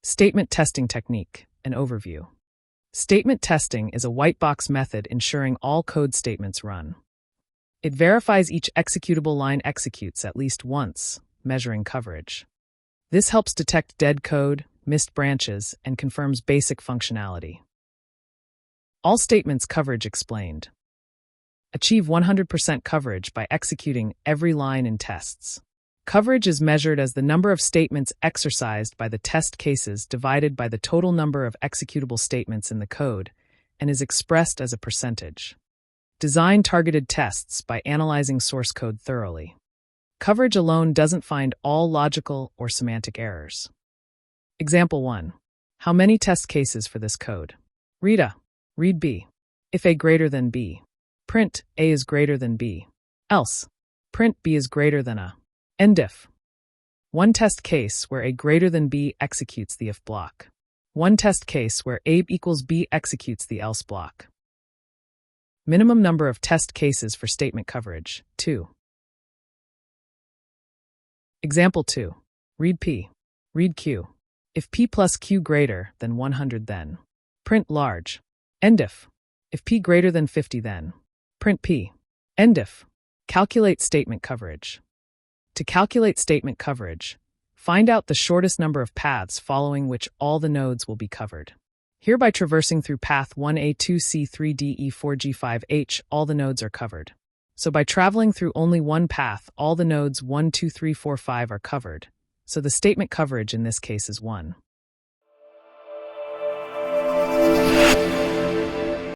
Statement testing technique, an overview. Statement testing is a white box method ensuring all code statements run. It verifies each executable line executes at least once, measuring coverage. This helps detect dead code, missed branches, and confirms basic functionality. All statements coverage explained. Achieve 100% coverage by executing every line in tests. Coverage is measured as the number of statements exercised by the test cases divided by the total number of executable statements in the code, and is expressed as a percentage. Design targeted tests by analyzing source code thoroughly. Coverage alone doesn't find all logical or semantic errors. Example 1. How many test cases for this code? Read A. Read B. If A greater than B. Print A is greater than B. Else. Print B is greater than A. End if. One test case where A greater than B executes the if block. One test case where A equals B executes the else block. Minimum number of test cases for statement coverage, 2. Example 2. Read P. Read Q. If P plus Q greater than 100 then. Print large. End if. If P greater than 50 then. Print P. End if. Calculate statement coverage. To calculate statement coverage, find out the shortest number of paths following which all the nodes will be covered. Here, by traversing through path 1A, 2C, 3D, E4, G5, H, all the nodes are covered. So by traveling through only one path, all the nodes 1, 2, 3, 4, 5 are covered. So the statement coverage in this case is 1.